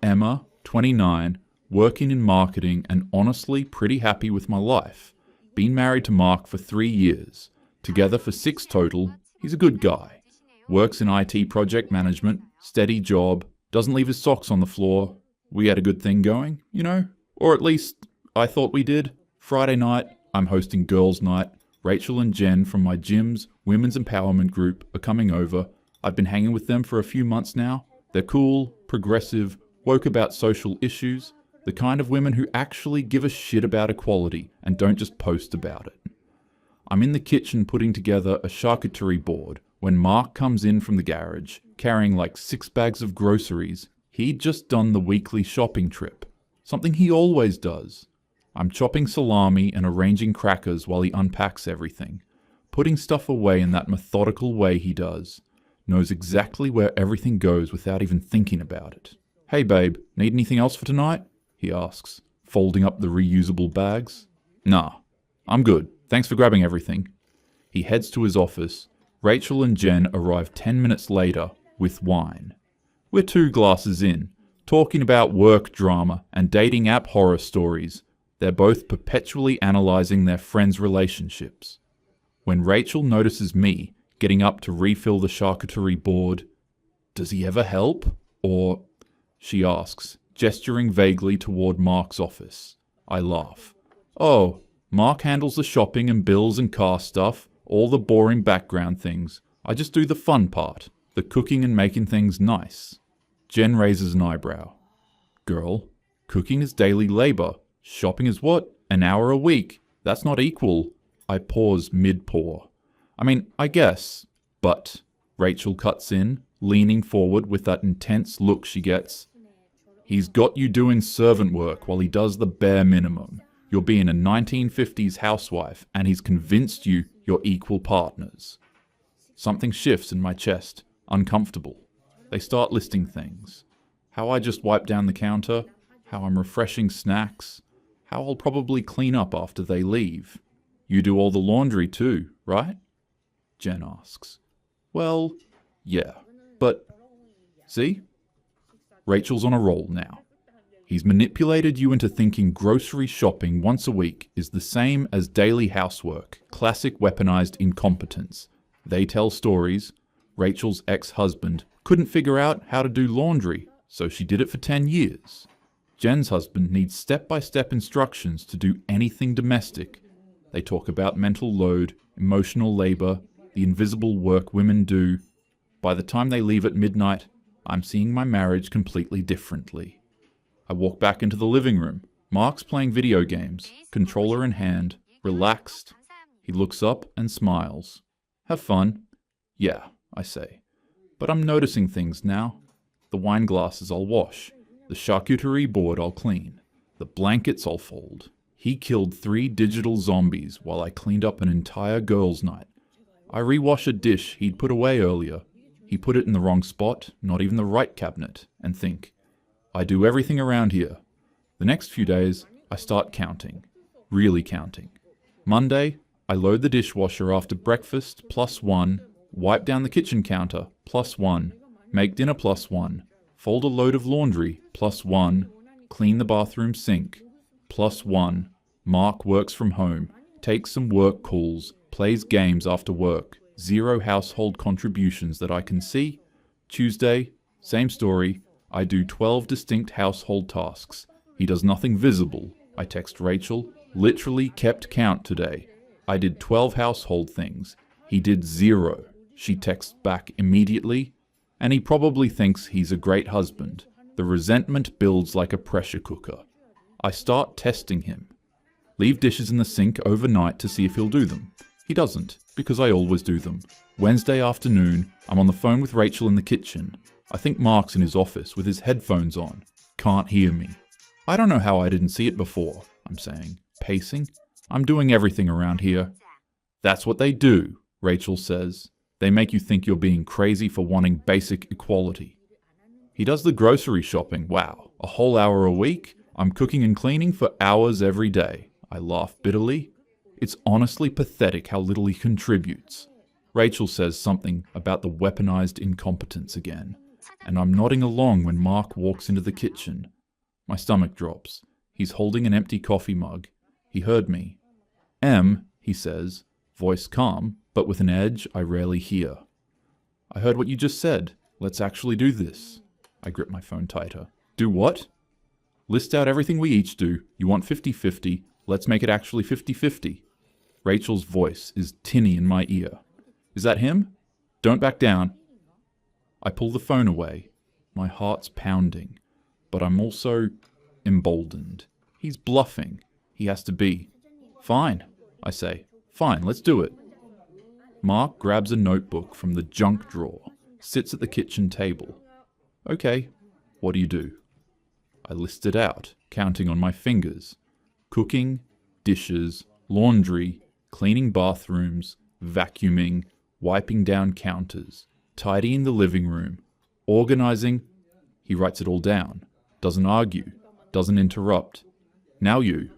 Emma, 29, working in marketing and honestly pretty happy with my life. Been married to Mark for 3 years. Together for 6 total. He's a good guy. Works in IT project management, steady job, doesn't leave his socks on the floor. We had a good thing going, you know? Or at least, I thought we did. Friday night, I'm hosting girls' night. Rachel and Jen from my gym's women's empowerment group are coming over. I've been hanging with them for a few months now. They're cool, progressive, woke about social issues, the kind of women who actually give a shit about equality and don't just post about it. I'm in the kitchen putting together a charcuterie board when Mark comes in from the garage, carrying like 6 bags of groceries. He'd just done the weekly shopping trip, something he always does. I'm chopping salami and arranging crackers while he unpacks everything, putting stuff away in that methodical way he does. Knows exactly where everything goes without even thinking about it. "Hey babe, need anything else for tonight?" he asks, folding up the reusable bags. "Nah, I'm good. Thanks for grabbing everything." He heads to his office. Rachel and Jen arrive 10 minutes later with wine. We're 2 glasses in, talking about work drama and dating app horror stories. They're both perpetually analysing their friends' relationships. When Rachel notices me getting up to refill the charcuterie board, "Does he ever help?" Or, she asks, gesturing vaguely toward Mark's office. I laugh. "Oh, Mark handles the shopping and bills and car stuff, all the boring background things. I just do the fun part, the cooking and making things nice." Jen raises an eyebrow. "Girl, cooking is daily labour. Shopping is what? An hour a week. That's not equal." I pause mid-pour. "I mean, I guess. But," Rachel cuts in, leaning forward with that intense look she gets, "he's got you doing servant work while he does the bare minimum. You're being a 1950s housewife and he's convinced you're equal partners." Something shifts in my chest, uncomfortable. They start listing things. How I just wipe down the counter, how I'm refreshing snacks, how I'll probably clean up after they leave. "You do all the laundry too, right?" Jen asks. "Well, yeah, but..." See? Rachel's on a roll now. He's manipulated you into thinking grocery shopping once a week is the same as daily housework, classic weaponized incompetence. They tell stories. Rachel's ex-husband couldn't figure out how to do laundry, so she did it for 10 years. Jen's husband needs step-by-step instructions to do anything domestic. They talk about mental load, emotional labor, the invisible work women do. By the time they leave at midnight, I'm seeing my marriage completely differently. I walk back into the living room. Mark's playing video games, controller in hand, relaxed. He looks up and smiles. "Have fun." "Yeah," I say. "But I'm noticing things now. The wine glasses I'll wash. The charcuterie board I'll clean. The blankets I'll fold. He killed 3 digital zombies while I cleaned up an entire girls' night. I rewash a dish he'd put away earlier. He put it in the wrong spot, not even the right cabinet, and think, I do everything around here. The next few days, I start counting. Really counting. Monday, I load the dishwasher after breakfast, +1, wipe down the kitchen counter, +1, make dinner, +1, fold a load of laundry, +1, clean the bathroom sink, +1, Mark works from home, takes some work calls, plays games after work, 0 household contributions that I can see. Tuesday, same story, I do 12 distinct household tasks. He does nothing visible. I text Rachel, literally kept count today. I did 12 household things. He did 0. She texts back immediately, and he probably thinks he's a great husband. The resentment builds like a pressure cooker. I start testing him. Leave dishes in the sink overnight to see if he'll do them. He doesn't, because I always do them. Wednesday afternoon, I'm on the phone with Rachel in the kitchen. I think Mark's in his office with his headphones on. Can't hear me. I don't know how I didn't see it before, I'm saying. Pacing? I'm doing everything around here. That's what they do, Rachel says. They make you think you're being crazy for wanting basic equality. He does the grocery shopping, wow. A whole hour a week? I'm cooking and cleaning for hours every day. I laugh bitterly. It's honestly pathetic how little he contributes. Rachel says something about the weaponized incompetence again. and I'm nodding along when Mark walks into the kitchen. My stomach drops. He's holding an empty coffee mug. He heard me. "Em," he says, voice calm, but with an edge I rarely hear. "I heard what you just said. Let's actually do this." I grip my phone tighter. "Do what?" "List out everything we each do. You want 50-50. Let's make it actually 50-50. Rachel's voice is tinny in my ear. "Is that him? Don't back down." I pull the phone away. My heart's pounding, but I'm also emboldened. He's bluffing. He has to be. "Fine," I say. "Fine, let's do it." Mark grabs a notebook from the junk drawer, sits at the kitchen table. "Okay, what do you do?" I list it out, counting on my fingers. Cooking, dishes, laundry, cleaning bathrooms, vacuuming, wiping down counters, tidying the living room, organizing. He writes it all down, doesn't argue, doesn't interrupt. "Now you,"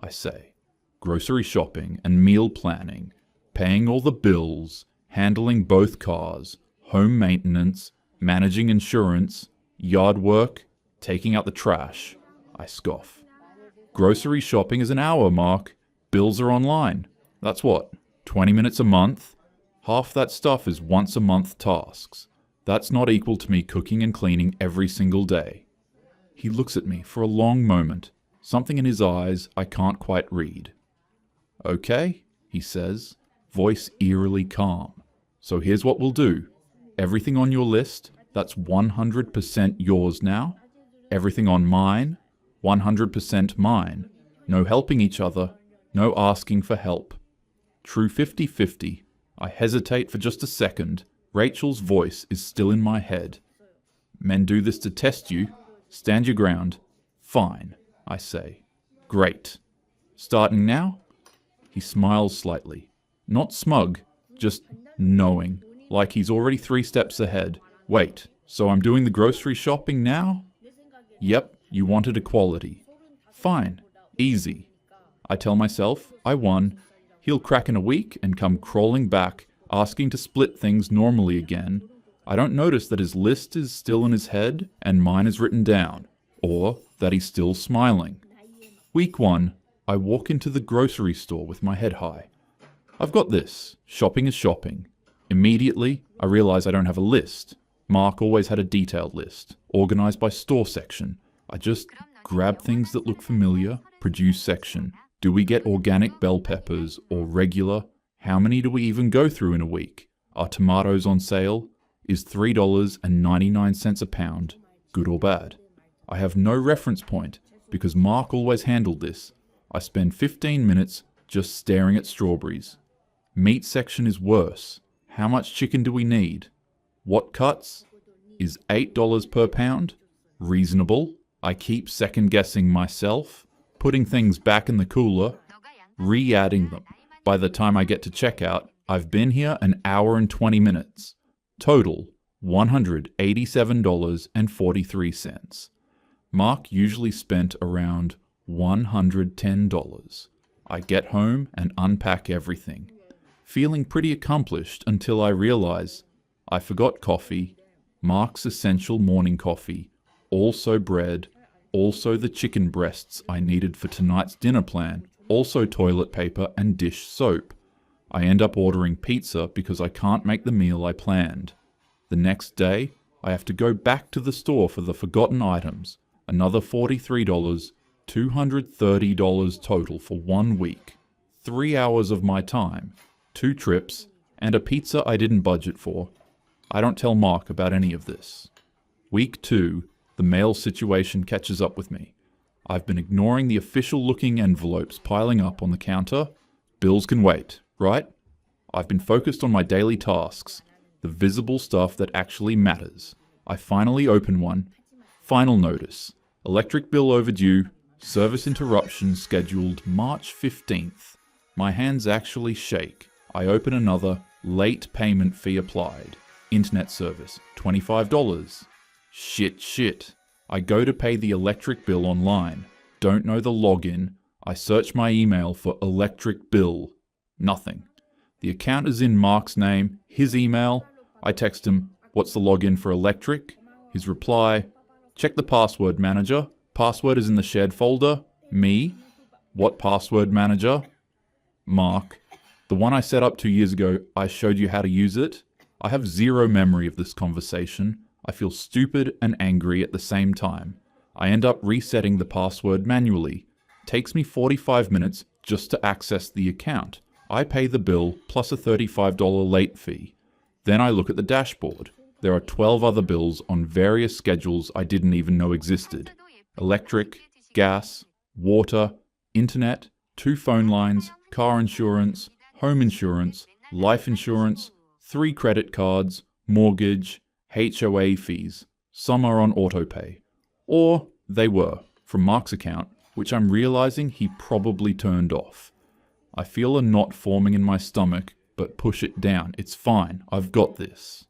I say. "Grocery shopping and meal planning, paying all the bills, handling both cars, home maintenance, managing insurance, yard work, taking out the trash." I scoff. "Grocery shopping is an hour, Mark. Bills are online. That's what, 20 minutes a month? Half that stuff is once a month tasks. That's not equal to me cooking and cleaning every single day." He looks at me for a long moment, something in his eyes I can't quite read. "Okay," he says, voice eerily calm. "So here's what we'll do. Everything on your list, that's 100% yours now. Everything on mine, 100% mine. No helping each other, no asking for help. True 50-50. I hesitate for just a second. Rachel's voice is still in my head. "Men do this to test you. Stand your ground." "Fine," I say. "Great. Starting now?" He smiles slightly. Not smug, just knowing, like he's already 3 steps ahead. "Wait, so I'm doing the grocery shopping now?" "Yep, you wanted equality." "Fine, easy." I tell myself, I won. He'll crack in a week and come crawling back, asking to split things normally again. I don't notice that his list is still in his head and mine is written down, or that he's still smiling. Week 1, I walk into the grocery store with my head high. I've got this. Shopping is shopping. Immediately, I realize I don't have a list. Mark always had a detailed list, organized by store section. I just grab things that look familiar, produce section. Do we get organic bell peppers or regular? How many do we even go through in a week? Are tomatoes on sale? Is $3.99 a pound good or bad? I have no reference point because Mark always handled this. I spend 15 minutes just staring at strawberries. Meat section is worse. How much chicken do we need? What cuts? Is $8 per pound reasonable? I keep second guessing myself, putting things back in the cooler, re-adding them. By the time I get to checkout, I've been here an hour and 20 minutes. Total, $187.43. Mark usually spent around $110. I get home and unpack everything, feeling pretty accomplished until I realize I forgot coffee, Mark's essential morning coffee, also bread, also the chicken breasts I needed for tonight's dinner plan, also toilet paper and dish soap. I end up ordering pizza because I can't make the meal I planned. The next day, I have to go back to the store for the forgotten items. Another $43, $230 total for 1 week. 3 hours of my time, 2 trips, and a pizza I didn't budget for. I don't tell Mark about any of this. Week 2, the mail situation catches up with me. I've been ignoring the official-looking envelopes piling up on the counter. Bills can wait, right? I've been focused on my daily tasks, the visible stuff that actually matters. I finally open one. Final notice. Electric bill overdue. Service interruption scheduled March 15th. My hands actually shake. I open another. Late payment fee applied. Internet service, $25. Shit. I go to pay the electric bill online. Don't know the login. I search my email for electric bill. Nothing. The account is in Mark's name, his email. I text him, "What's the login for electric?" His reply, check the password manager. Password is in the shared folder. Me. What password manager? Mark. The one I set up 2 years ago, I showed you how to use it. I have zero memory of this conversation. I feel stupid and angry at the same time. I end up resetting the password manually. Takes me 45 minutes just to access the account. I pay the bill plus a $35 late fee. Then I look at the dashboard. There are 12 other bills on various schedules I didn't even know existed. Electric, gas, water, internet, 2 phone lines, car insurance, home insurance, life insurance, 3 credit cards, mortgage, HOA fees. Some are on autopay. Or they were, from Mark's account, which I'm realizing he probably turned off. I feel a knot forming in my stomach, but push it down. It's fine. I've got this.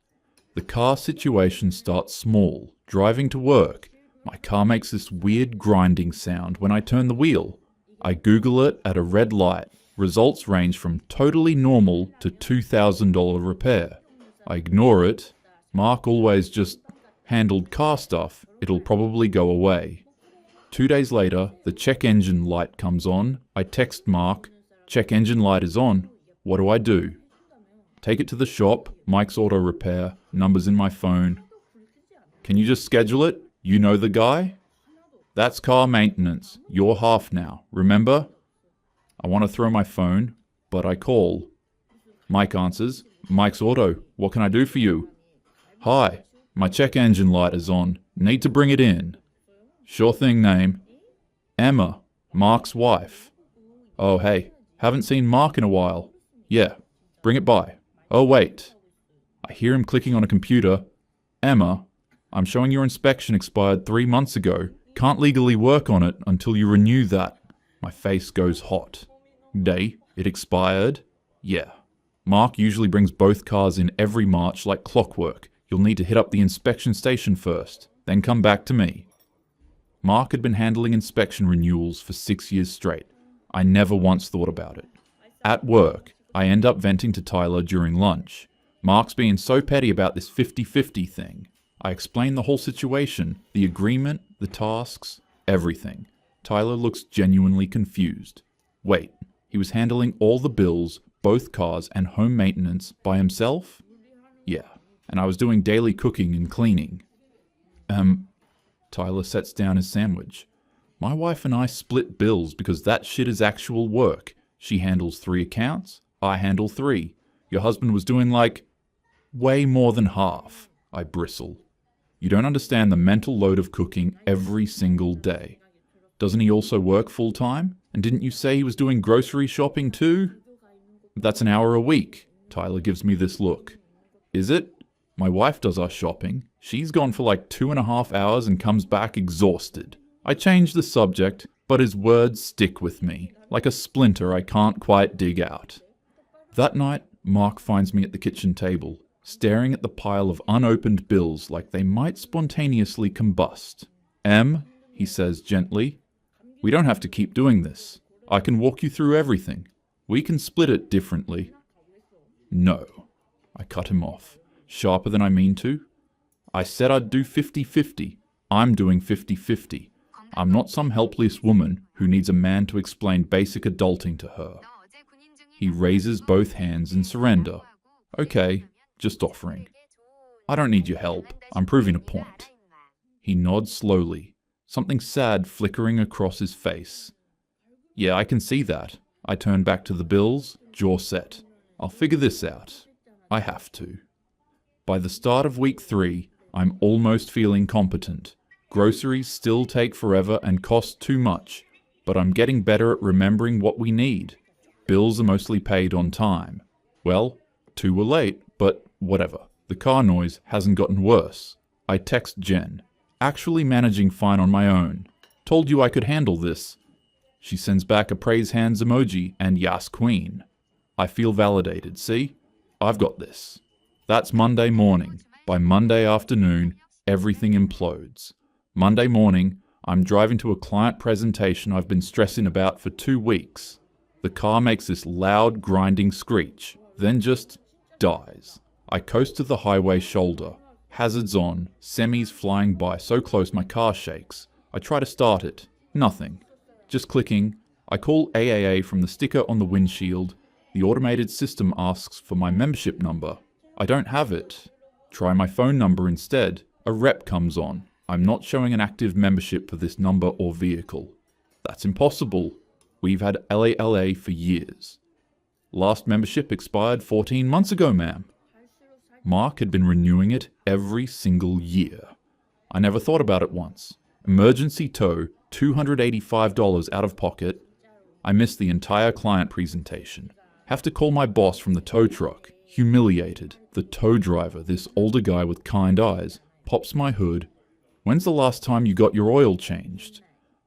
The car situation starts small. Driving to work. My car makes this weird grinding sound when I turn the wheel. I Google it at a red light. Results range from totally normal to $2,000 repair. I ignore it. Mark always just handled car stuff. It'll probably go away. 2 days later, the check engine light comes on. I text Mark. Check engine light is on. What do? Take it to the shop. Mike's Auto Repair. Number's in my phone. Can you just schedule it? You know the guy? That's car maintenance. You're half now. Remember? I want to throw my phone, but I call. Mike answers. Mike's Auto. What can I do for you? Hi. My check engine light is on. Need to bring it in. Sure thing, name. Emma. Mark's wife. Oh, hey. Haven't seen Mark in a while. Yeah. Bring it by. Oh, wait. I hear him clicking on a computer. Emma, I'm showing your inspection expired 3 months ago. Can't legally work on it until you renew that. My face goes hot. Day, it expired? Yeah. Mark usually brings both cars in every March like clockwork. You'll need to hit up the inspection station first, then come back to me. Mark had been handling inspection renewals for 6 years straight. I never once thought about it. At work, I end up venting to Tyler during lunch. Mark's being so petty about this 50-50 thing. I explain the whole situation, the agreement, the tasks, everything. Tyler looks genuinely confused. Wait, he was handling all the bills, both cars, and home maintenance by himself? Yeah, and I was doing daily cooking and cleaning. Tyler sets down his sandwich. My wife and I split bills because that shit is actual work. She handles 3 accounts, I handle 3. Your husband was doing way more than half. I bristle. You don't understand the mental load of cooking every single day. Doesn't he also work full time? And didn't you say he was doing grocery shopping too? That's an hour a week. Tyler gives me this look. Is it? My wife does our shopping. She's gone for 2.5 hours and comes back exhausted. I change the subject, but his words stick with me, like a splinter I can't quite dig out. That night, Mark finds me at the kitchen table, staring at the pile of unopened bills like they might spontaneously combust. Em, he says gently, we don't have to keep doing this. I can walk you through everything. We can split it differently. No. I cut him off, sharper than I mean to. I said I'd do 50-50. I'm doing 50-50. I'm not some helpless woman who needs a man to explain basic adulting to her. He raises both hands in surrender. Okay, just offering. I don't need your help. I'm proving a point. He nods slowly, something sad flickering across his face. Yeah, I can see that. I turn back to the bills, jaw set. I'll figure this out. I have to. By the start of week 3, I'm almost feeling competent. Groceries still take forever and cost too much, but I'm getting better at remembering what we need. Bills are mostly paid on time. Well, 2 were late, but whatever. The car noise hasn't gotten worse. I text Jen. Actually managing fine on my own. Told you I could handle this. She sends back a praise hands emoji and yas queen. I feel validated, see? I've got this. That's Monday morning. By Monday afternoon, everything implodes. Monday morning, I'm driving to a client presentation I've been stressing about for 2 weeks. The car makes this loud, grinding screech, then just dies. I coast to the highway shoulder. Hazards on, semis flying by so close my car shakes. I try to start it. Nothing. Just clicking. I call AAA from the sticker on the windshield. The automated system asks for my membership number. I don't have it. Try my phone number instead. A rep comes on. I'm not showing an active membership for this number or vehicle. That's impossible. We've had LALA for years. Last membership expired 14 months ago, ma'am. Mark had been renewing it every single year. I never thought about it once. Emergency tow, $285 out of pocket. I missed the entire client presentation. Have to call my boss from the tow truck. Humiliated. The tow driver, this older guy with kind eyes, pops my hood. When's the last time you got your oil changed?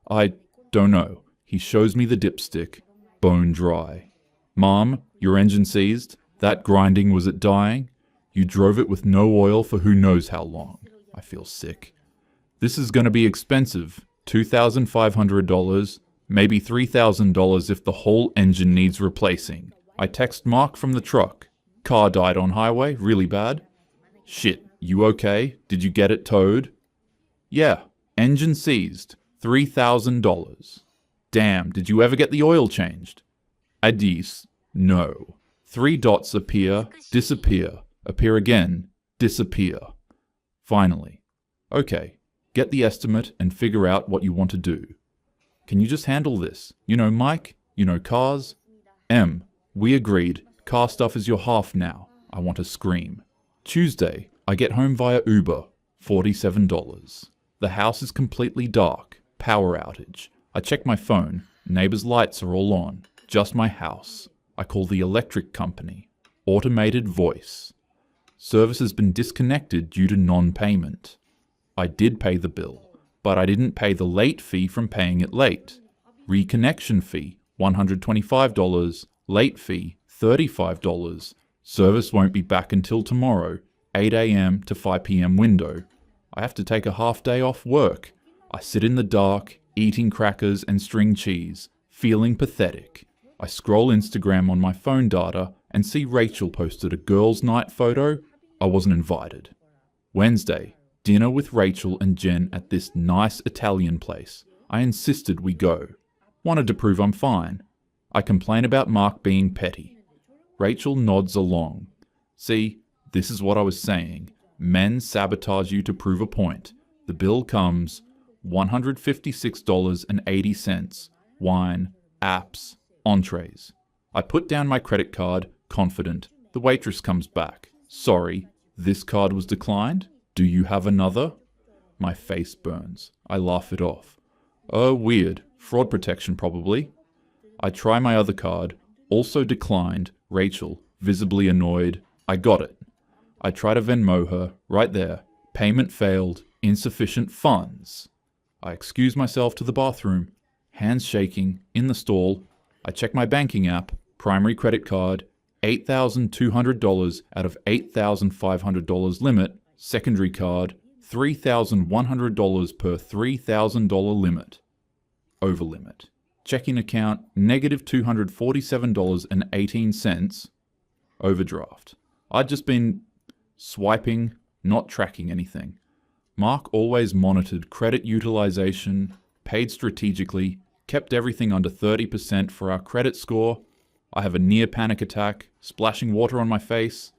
I don't know. He shows me the dipstick. Bone dry. Mom, your engine seized. That grinding, was it dying? You drove it with no oil for who knows how long. I feel sick. This is going to be expensive. $2,500, maybe $3,000 if the whole engine needs replacing. I text Mark from the truck. Car died on highway, really bad. Shit, you okay? Did you get it towed? Yeah, engine seized, $3,000. Damn, did you ever get the oil changed? Adis, no. 3 dots appear, disappear, appear again, disappear. Finally. Okay, get the estimate and figure out what you want to do. Can you just handle this? You know Mike? You know cars? M, we agreed. Car stuff is your half now. I want to scream. Tuesday, I get home via Uber, $47. The house is completely dark, power outage. I check my phone, neighbor's lights are all on, just my house. I call the electric company. Automated voice. Service has been disconnected due to non-payment. I did pay the bill, but I didn't pay the late fee from paying it late. Reconnection fee, $125. Late fee, $35. Service won't be back until tomorrow, 8 a.m. to 5 p.m. window. I have to take a half day off work. I sit in the dark, eating crackers and string cheese, feeling pathetic. I scroll Instagram on my phone data and see Rachel posted a girls' night photo. I wasn't invited. Wednesday, dinner with Rachel and Jen at this nice Italian place. I insisted we go. Wanted to prove I'm fine. I complain about Mark being petty. Rachel nods along. See, this is what I was saying. Men sabotage you to prove a point. The bill comes $156.80. Wine, apps, entrees. I put down my credit card, confident. The waitress comes back. Sorry, this card was declined? Do you have another? My face burns. I laugh it off. Oh, weird. Fraud protection, probably. I try my other card. Also declined. Rachel, visibly annoyed. I got it. I try to Venmo her. Right there. Payment failed. Insufficient funds. I excuse myself to the bathroom. Hands shaking. In the stall. I check my banking app. Primary credit card. $8,200 out of $8,500 limit. Secondary card. $3,100 per $3,000 limit. Over limit. Checking account, negative $247.18. Overdraft. I'd just been swiping, not tracking anything. Mark always monitored credit utilization, paid strategically, kept everything under 30% for our credit score. I have a near panic attack, splashing water on my face.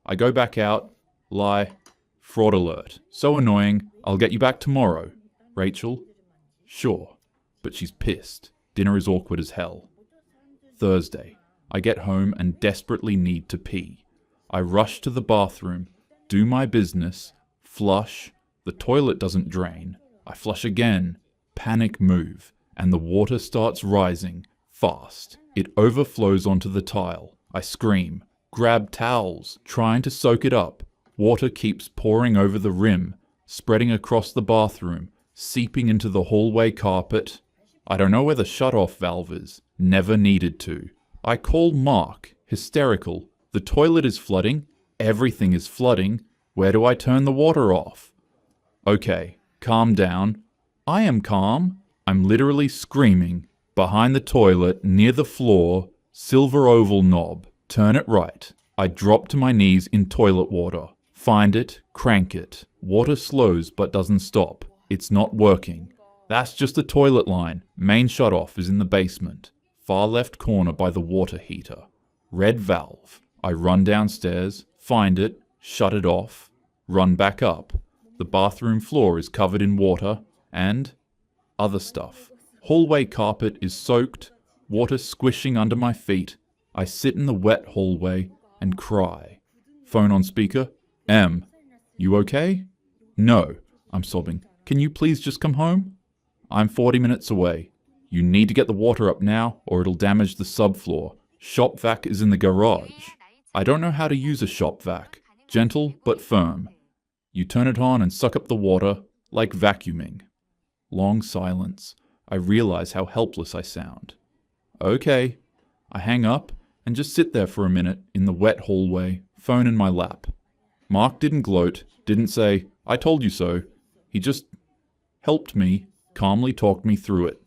I go back out, lie, fraud alert. So annoying, I'll get you back tomorrow. Rachel? Sure, but she's pissed. Dinner is awkward as hell. Thursday. I get home and desperately need to pee. I rush to the bathroom, do my business, flush. The toilet doesn't drain. I flush again. Panic move. And the water starts rising. Fast. It overflows onto the tile. I scream. Grab towels. Trying to soak it up. Water keeps pouring over the rim. Spreading across the bathroom. Seeping into the hallway carpet. I don't know where the shut-off valve is. Never needed to. I call Mark, hysterical. The toilet is flooding. Everything is flooding. Where do I turn the water off? Okay, calm down. I am calm. I'm literally screaming. Behind the toilet, near the floor, silver oval knob. Turn it right. I drop to my knees in toilet water. Find it, crank it. Water slows but doesn't stop. It's not working. That's just the toilet line. Main shutoff is in the basement. Far left corner by the water heater. Red valve. I run downstairs, find it, shut it off, run back up. The bathroom floor is covered in water and other stuff. Hallway carpet is soaked, water squishing under my feet. I sit in the wet hallway and cry. Phone on speaker. Em, you okay? No, I'm sobbing. Can you please just come home? I'm 40 minutes away. You need to get the water up now or it'll damage the subfloor. Shop vac is in the garage. I don't know how to use a shop vac. Gentle but firm. You turn it on and suck up the water like vacuuming. Long silence. I realize how helpless I sound. Okay. I hang up and just sit there for a minute in the wet hallway, phone in my lap. Mark didn't gloat, didn't say, I told you so. He just helped me, calmly talked me through it.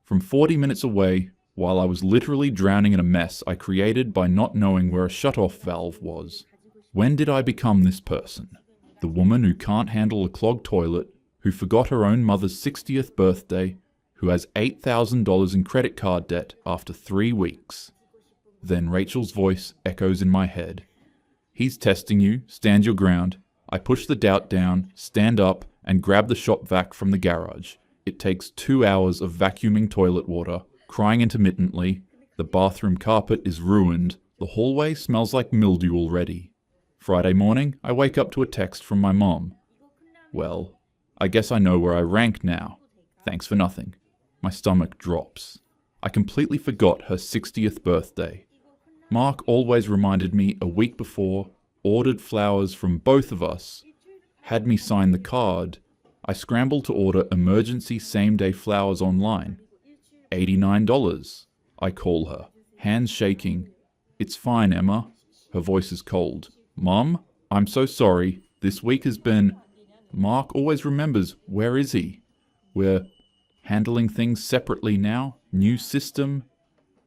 From 40 minutes away, while I was literally drowning in a mess I created by not knowing where a shutoff valve was. When did I become this person? The woman who can't handle a clogged toilet, who forgot her own mother's 60th birthday, who has $8,000 in credit card debt after 3 weeks. Then Rachel's voice echoes in my head. He's testing you, stand your ground. I push the doubt down, stand up, and grab the shop vac from the garage. It takes 2 hours of vacuuming toilet water, crying intermittently. The bathroom carpet is ruined. The hallway smells like mildew already. Friday morning, I wake up to a text from my mom. Well, I guess I know where I rank now. Thanks for nothing. My stomach drops. I completely forgot her 60th birthday. Mark always reminded me a week before, ordered flowers from both of us, had me sign the card. I scrambled to order emergency same-day flowers online. $89. I call her, hands shaking. It's fine, Emma. Her voice is cold. Mom, I'm so sorry. This week has been... Mark always remembers, where is he? We're handling things separately now. New system.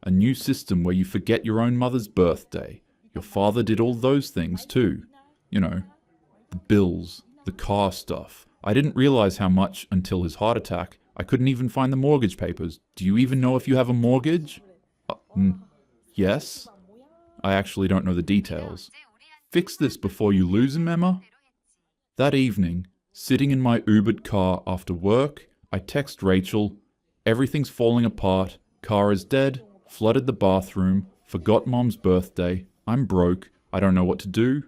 A new system where you forget your own mother's birthday. Your father did all those things too. You know, the bills, the car stuff. I didn't realize how much until his heart attack. I couldn't even find the mortgage papers. Do you even know if you have a mortgage? Yes? I actually don't know the details. Fix this before you lose him, Emma? That evening, sitting in my Ubered car after work, I text Rachel, everything's falling apart, car is dead, flooded the bathroom, forgot Mom's birthday, I'm broke, I don't know what to do.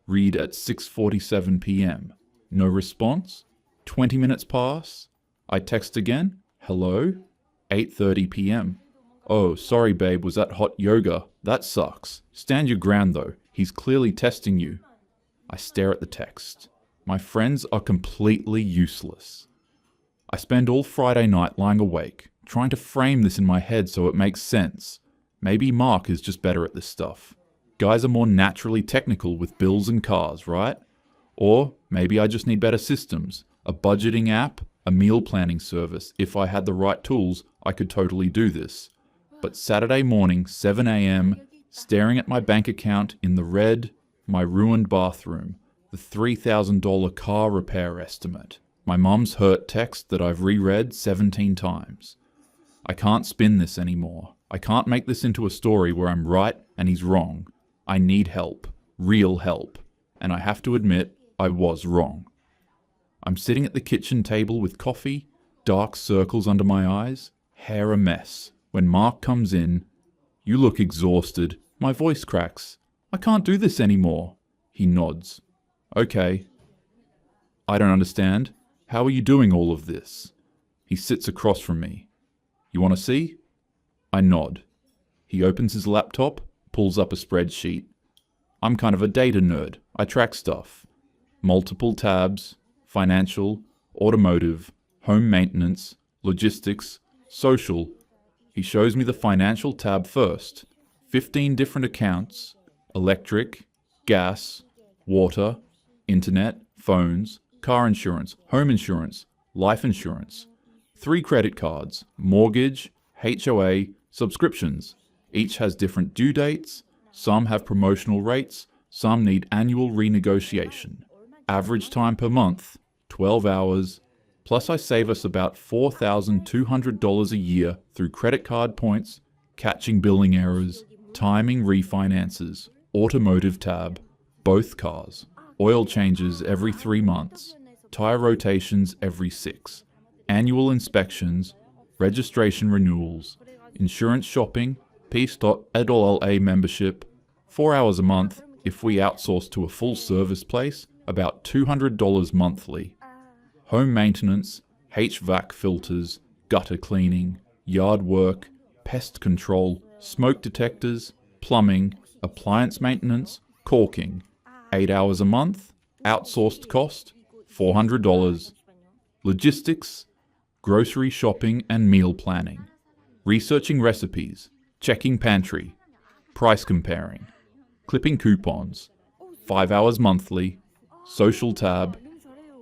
Read at 6:47 p.m. No response. 20 minutes pass. I text again, hello? 8:30 p.m. Oh, sorry babe, was that hot yoga? That sucks. Stand your ground though, he's clearly testing you. I stare at the text. My friends are completely useless. I spend all Friday night lying awake, trying to frame this in my head so it makes sense. Maybe Mark is just better at this stuff. Guys are more naturally technical with bills and cars, right? Or maybe I just need better systems. A budgeting app, a meal planning service. If I had the right tools, I could totally do this. But Saturday morning, 7 a.m., staring at my bank account in the red, my ruined bathroom, the $3,000 car repair estimate, my mom's hurt text that I've reread 17 times. I can't spin this anymore. I can't make this into a story where I'm right and he's wrong. I need help. Real help. And I have to admit, I was wrong. I'm sitting at the kitchen table with coffee, dark circles under my eyes, hair a mess. When Mark comes in, you look exhausted. My voice cracks. I can't do this anymore. He nods. Okay. I don't understand. How are you doing all of this? He sits across from me. You want to see? I nod. He opens his laptop, pulls up a spreadsheet. I'm kind of a data nerd. I track stuff. Multiple tabs, financial, automotive, home maintenance, logistics, social. He shows me the financial tab first. 15 different accounts, electric, gas, water, internet, phones, car insurance, home insurance, life insurance. 3 credit cards, mortgage, HOA, subscriptions. Each has different due dates. Some have promotional rates. Some need annual renegotiation. Average time per month, 12 hours. Plus I save us about $4,200 a year through credit card points, catching billing errors, timing refinances, automotive tab, both cars, oil changes every 3 months, tire rotations every 6, annual inspections, registration renewals, insurance shopping, Peace.ALLA membership, 4 hours a month if we outsource to a full service place, about $200 monthly. Home maintenance, HVAC filters, gutter cleaning, yard work, pest control, smoke detectors, plumbing, appliance maintenance, caulking. 8 hours a month, outsourced cost, $400. Logistics, grocery shopping and meal planning. Researching recipes, checking pantry, price comparing, clipping coupons, 5 hours monthly, social tab,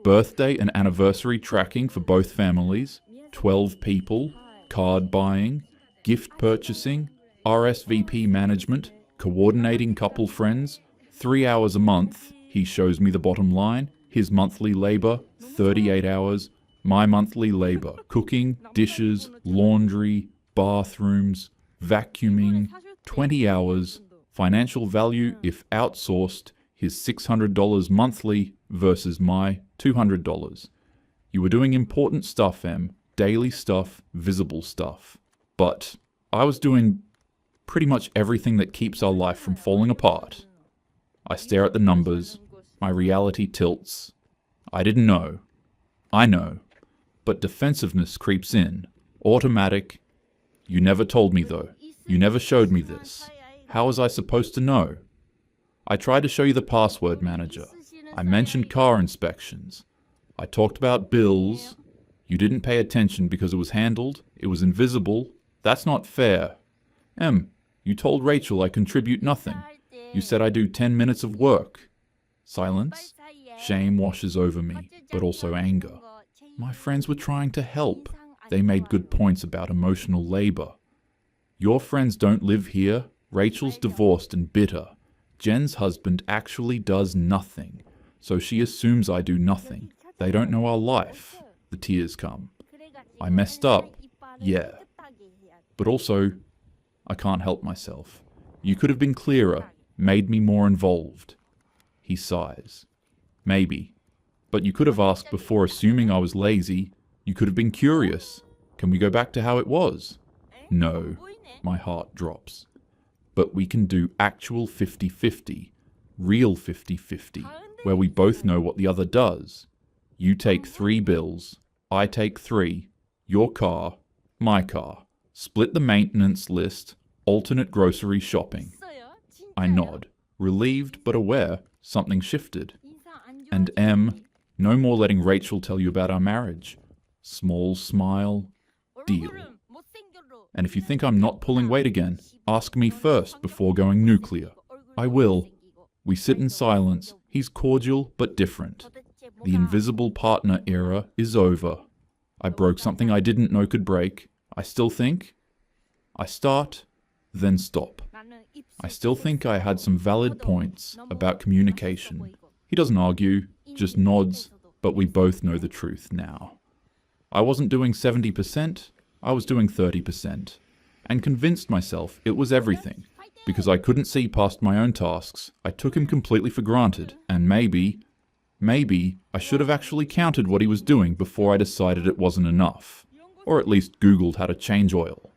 birthday and anniversary tracking for both families, 12 people, card buying, gift purchasing, RSVP management, coordinating couple friends, 3 hours a month, he shows me the bottom line, his monthly labor, 38 hours, my monthly labor, cooking, dishes, laundry, bathrooms, vacuuming, 20 hours, financial value if outsourced, his $600 monthly versus my $200. You were doing important stuff, Em, daily stuff, visible stuff. But I was doing pretty much everything that keeps our life from falling apart. I stare at the numbers, my reality tilts. I didn't know. I know. But defensiveness creeps in. Automatic. You never told me though. You never showed me this. How was I supposed to know? I tried to show you the password manager. I mentioned car inspections. I talked about bills. You didn't pay attention because it was handled. It was invisible. That's not fair. Em, you told Rachel I contribute nothing. You said I do 10 minutes of work. Silence. Shame washes over me, but also anger. My friends were trying to help. They made good points about emotional labor. Your friends don't live here. Rachel's divorced and bitter. Jen's husband actually does nothing, so she assumes I do nothing. They don't know our life. The tears come. I messed up, yeah. But also, I can't help myself. You could have been clearer, made me more involved. He sighs. Maybe. But you could have asked before assuming I was lazy. You could have been curious. Can we go back to how it was? No. My heart drops. But we can do actual 50-50, real 50-50, where we both know what the other does. You take 3 bills, I take 3, your car, my car. Split the maintenance list, alternate grocery shopping. I nod, relieved but aware something shifted. And M, no more letting Rachel tell you about our marriage. Small smile, deal. And if you think I'm not pulling weight again, ask me first before going nuclear. I will. We sit in silence. He's cordial but different. The invisible partner era is over. I broke something I didn't know could break. I still think. I start, then stop. I still think I had some valid points about communication. He doesn't argue, just nods, but we both know the truth now. I wasn't doing 70%, I was doing 30%, and convinced myself it was everything. Because I couldn't see past my own tasks, I took him completely for granted, and maybe I should have actually counted what he was doing before I decided it wasn't enough. Or at least Googled how to change oil.